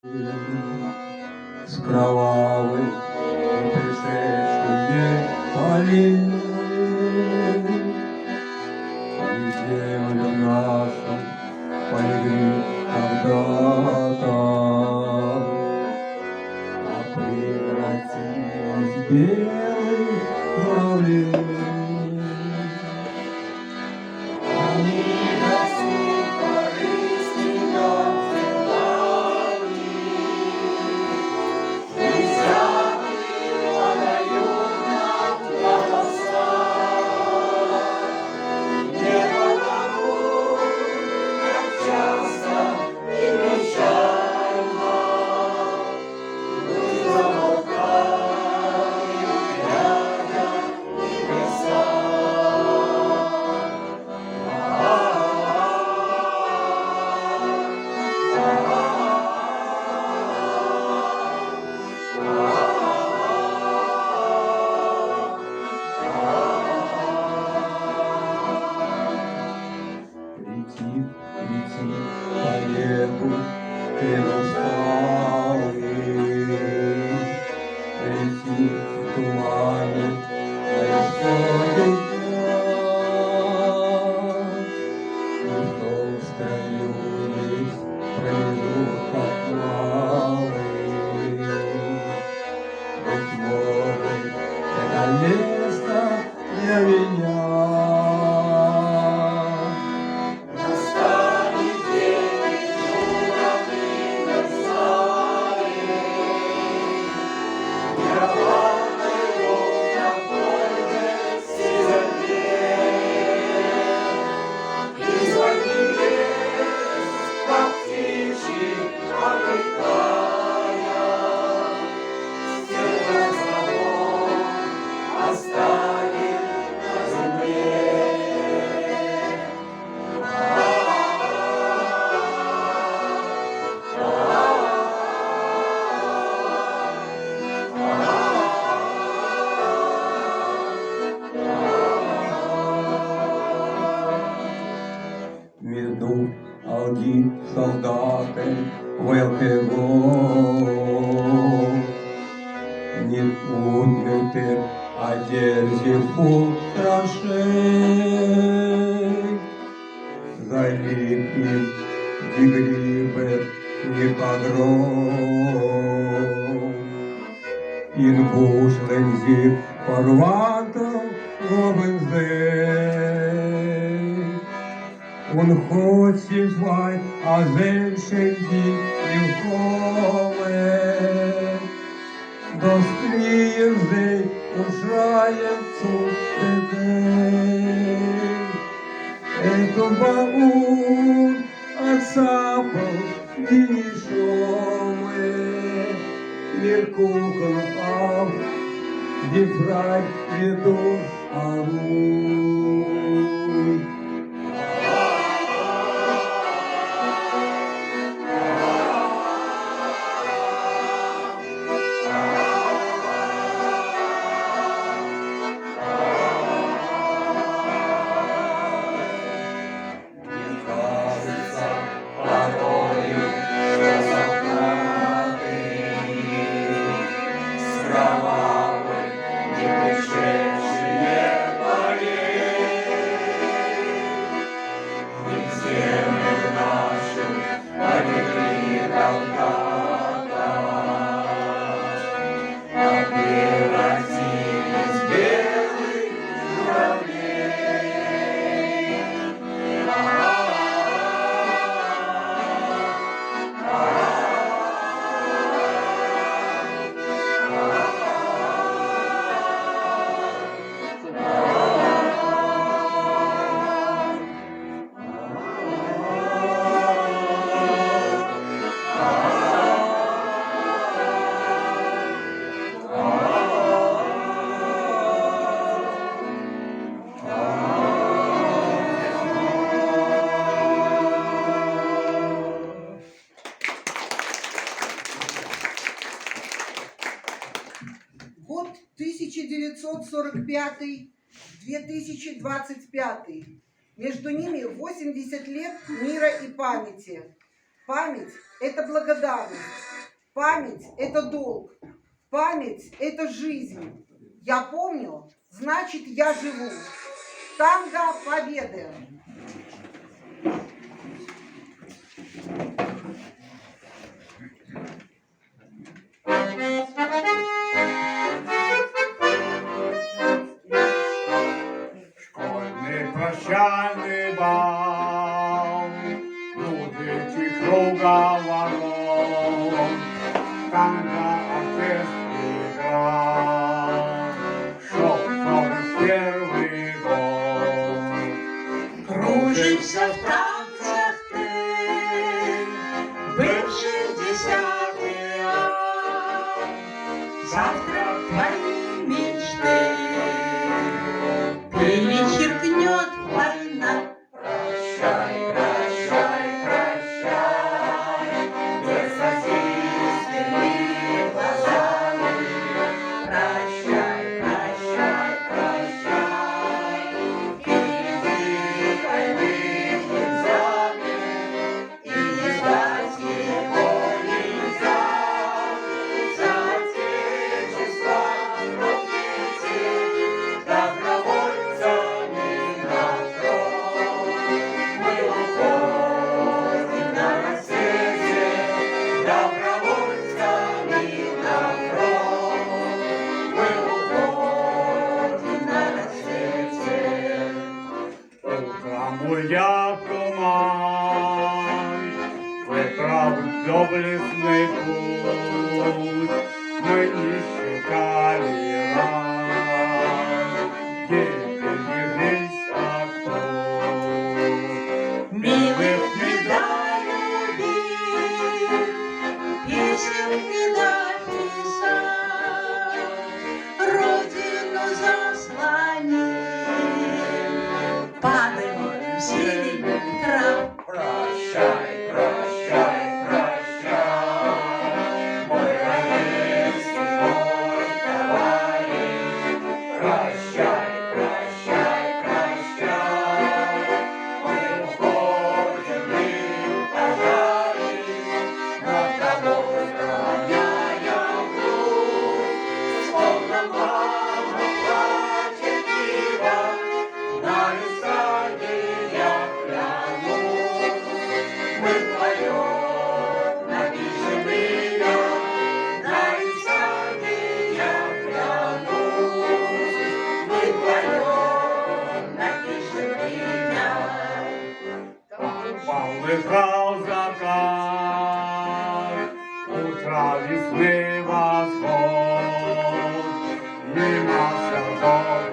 С кровавой пришедшей полей и землю нашу полегли когда-то, а превратились в белых журавлей. Летит по небу усталый, летит в тумане на исходе дня. И в том строю есть промежуток малый. Быть может, это место для меня. Между алги солдаты велкого не поднятый одежде фут траншей. Залипнет дигрибы не погром. Инбушлен зип порватов робензей. Он хочет звать, а женщинки легковые. Доскли язык ушает цукрей. Эту баун отцапал денежовые. Мир кукол ав, дифрай ведут алуй. Год 1945-2025. Между ними 80 лет мира и памяти. Память – это благодарность. Память – это долг. Память – это жизнь. Я помню, значит, я живу. Танго победы. Школьный прощальный бал, музыки круговорот, танго оркестр играл, шел 41-й год. Кружишься в танцах ты, бывший 10-й А. Завтра твои мечты перечеркнет война. Прощай, прощай, прощай, не сосистыми глазами. Прощай, прощай, прощай, впереди войны экзамен, и не сдать его нельзя. За отечество рухните добровольцами на фронт. Мы уходим на рассвете добровольцами на фронт. Мы уходим на рассвете. Утром уйдя туман, выправить доблестный путь, мы не считали ран, гибель не весь открой. Милых не долюбил, песен не дописал, родину заслонил паданием зеленых трав. Прощай, прощай, прощай, мой ровесник, мой товарищ. Прощай, прощай, прощай, мы уходим, мы пожаришь, над тобой роняем грудь, словно мама плачет диво, на листаниях клянусь. Мы вдвоем напишем имя, на листаниях клянусь. Мы вдвоем напишем имя. Полыхал закат, утро весны восход, мимо садов